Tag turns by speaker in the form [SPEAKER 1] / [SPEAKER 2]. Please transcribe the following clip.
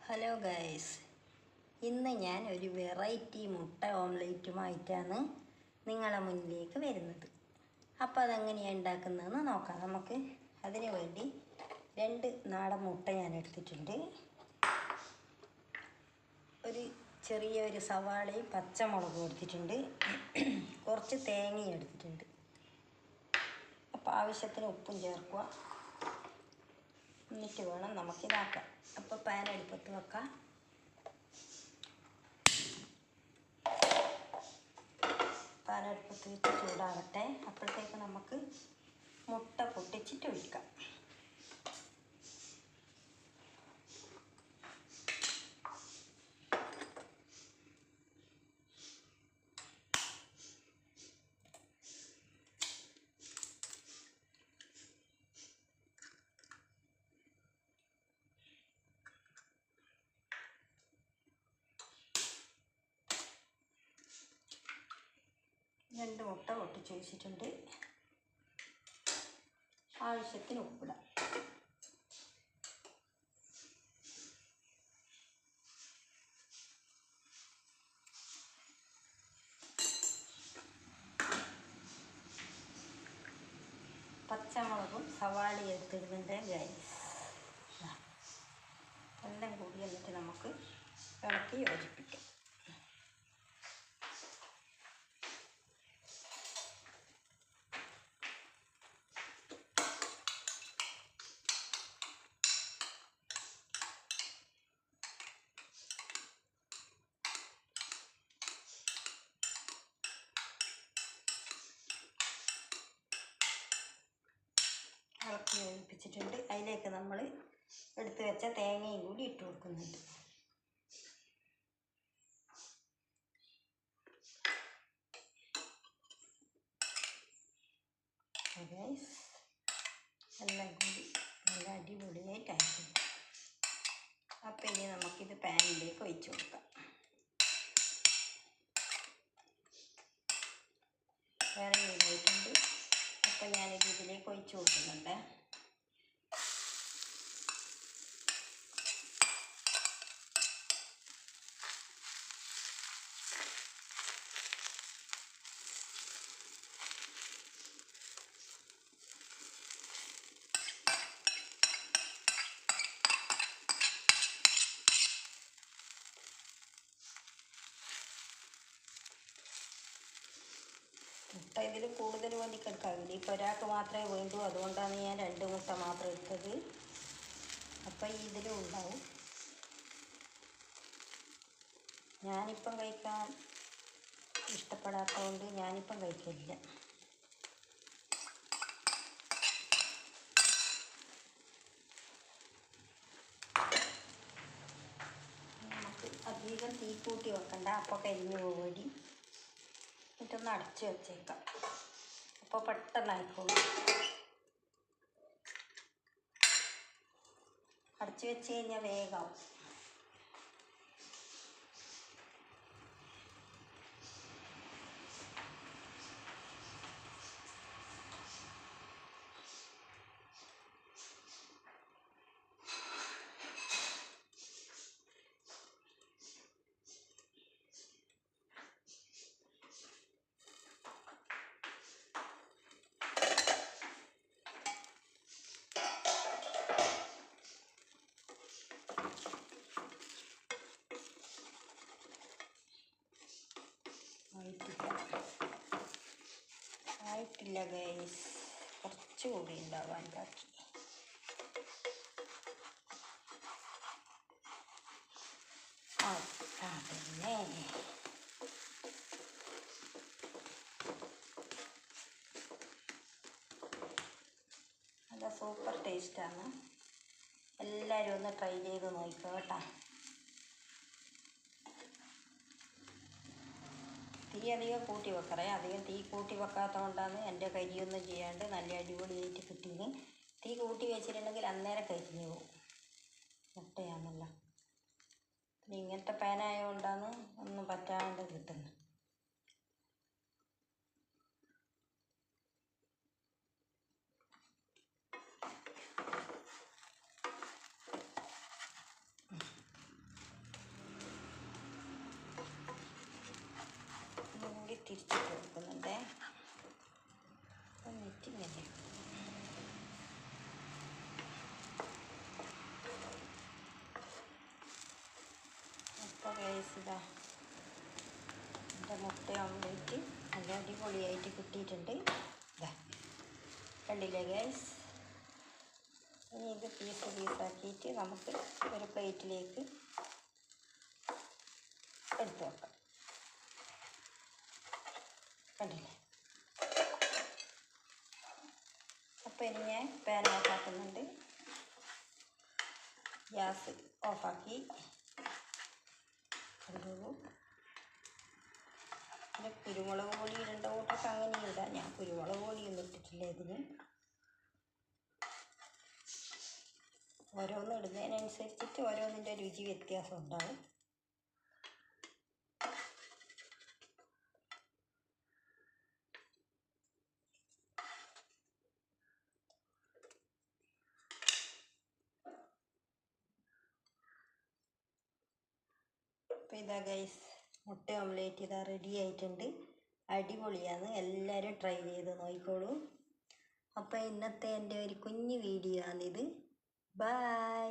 [SPEAKER 1] Hello guys, ഇന്ന് ഞാൻ ഒരു വെറൈറ്റി മുട്ട ഓംലേറ്റുമായിട്ടാണ് നിങ്ങളെ മുന്നിലേക്ക് വരുന്നത്. അപ്പോൾ അതെങ്ങനെയാണ് ഉണ്ടാക്കുന്നതെന്ന് നോക്കാം നമുക്ക്. അതിന് വേണ്ടി 2 നാടൻ മുട്ട ഞാൻ എടുത്തിട്ടുണ്ട്. ഒരു ചെറിയൊരു സവാളയും പച്ചമുളകും എടുത്തിട്ടുണ്ട്. കുറച്ച് തേങ്ങയും എടുത്തിട്ടുണ്ട്. അപ്പോൾ ആവശ്യത്തിന് ഉപ്പും ചേർക്കുക. എന്നിട്ട് വേണം നമുക്കിതാക്കാം. അപ്പോൾ പാൻ അടുപ്പത്ത് വെക്കാം. പാൻ അടുപ്പത്ത് വെച്ച് ചൂടാവട്ടെ. അപ്പോഴത്തേക്ക് നമുക്ക് മുട്ട പൊട്ടിച്ചിട്ട് ഒഴിക്കാം. രണ്ട് മുട്ട പൊട്ടിച്ച് വെച്ചിട്ടുണ്ട്. ആവശ്യത്തിന് ഉപ്പിടാം. പച്ചമുളകും സവാളയും എടുത്തിടുന്നുണ്ട് ഗൈസ്. എല്ലാം കൂടി എന്നിട്ട് നമുക്ക് ഇളക്കി യോജിപ്പിക്കാം. ഇളക്കി യോജിപ്പിച്ചിട്ടുണ്ട്. അതിലേക്ക് നമ്മൾ എടുത്തു വെച്ച തേങ്ങയും കൂടി ഇട്ട് കൊടുക്കുന്നുണ്ട്. എല്ലാം കൂടി നല്ല അടിപൊളിയായിട്ടായിട്ടുണ്ട്. അപ്പം ഇനി നമുക്കിത് പാനിലേക്ക് ഒഴിച്ചു കൊടുക്കാം. വേറെ ഇതായിട്ടുണ്ട്. അപ്പം ഞാനിത് ഇതിലേക്ക് ഒഴിച്ചു കൊടുക്കുന്നുണ്ട്. മുട്ട ഇതിൽ കൂടുതൽ വേണ്ടിക്കെടുക്കാവില്ല. ഇപ്പോൾ ഒരാൾക്ക് മാത്രമേ വേണ്ടൂ. അതുകൊണ്ടാണ് ഞാൻ 2 മുട്ട മാത്രം എടുത്തത്. അപ്പം ഇതിലും ഉണ്ടാവും. ഞാനിപ്പം കഴിക്കാൻ ഇഷ്ടപ്പെടാത്തതുകൊണ്ട് ഞാനിപ്പം കഴിക്കില്ല. നമുക്ക് അധികം തീ കൂട്ടി വെക്കണ്ട. അപ്പോൾ കരിഞ്ഞു പോടി. എന്നിട്ടൊന്ന് അടച്ച് വെച്ചേക്കാം. അപ്പോൾ പെട്ടെന്ന് ആയിക്കോളും. അടച്ച് വെച്ച് കഴിഞ്ഞാൽ വേഗമാവും. ആയിട്ടില്ല ഗൈസ്, കുറച്ചുകൂടി ഉണ്ടാവാൻ ബാക്കി. പിന്നെ നല്ല സൂപ്പർ ടേസ്റ്റാണ്. എല്ലാവരും ഒന്ന് ട്രൈ ചെയ്ത് നോക്കുക കേട്ടോ. തീ അധികം കൂട്ടി വെക്കറേ. അധികം തീ കൂട്ടി വെക്കാത്തത് കൊണ്ടാണ് എൻ്റെ കരിയൊന്നും ചെയ്യാണ്ട് നല്ല അടിപൊളിയായിട്ട് കിട്ടിയത്. തീ കൂട്ടി വെച്ചിട്ടുണ്ടെങ്കിൽ അന്നേരം കരിഞ്ഞു പോകും. മുട്ടയാണല്ലോ. പിന്നെ ഇങ്ങനത്തെ പാനായതുകൊണ്ടാണ് ഒന്നും പറ്റാണ്ട് കിട്ടുന്നത്. തിരിച്ചിട്ട് കൊടുക്കുന്നുണ്ട്. എന്നിട്ട് ഇങ്ങനെ അപ്പോൾ ഗൈസ് ഇതാ എൻ്റെ മുട്ട ഓംലേറ്റ് നല്ല അടിപൊളിയായിട്ട് കിട്ടിയിട്ടുണ്ട്. ഇതാ കണ്ടില്ലേ ഗൈസ്. ഇനി ഇത് പീസാക്കിയിട്ട് നമുക്ക് ഒരു പ്ലേറ്റിലേക്ക് എടുത്ത് വെക്കാം. കണ്ടില്ലേ. അപ്പോൾ ഇനി ഞാൻ പാൻ ഓഫാക്കുന്നുണ്ട്. ഗ്യാസ് ഓഫാക്കി. കണ്ടോളൂ. പിന്നെ കുരുമുളക് പൊടി ഇടേണ്ട കൂട്ടൊക്കെ അങ്ങനെ ഇടാം. ഞാൻ കുരുമുളക് പൊടിയൊന്നും ഇട്ടിട്ടില്ല ഇതിന്. ഓരോന്ന് ഇടുന്നതിനനുസരിച്ചിട്ട് ഓരോന്നിൻ്റെ രുചി വ്യത്യാസം ഉണ്ടാവും. അപ്പോൾ ഇതാ ഗൈസ് മുട്ട ഓംലേറ്റ് ഇതാ റെഡി ആയിട്ടുണ്ട്. അടിപൊളിയാണ്. എല്ലാവരും ട്രൈ ചെയ്ത് നോക്കിക്കോളൂ. അപ്പോൾ ഇന്നത്തെ എൻ്റെ ഒരു കുഞ്ഞു വീഡിയോ ആണിത്. ബൈ.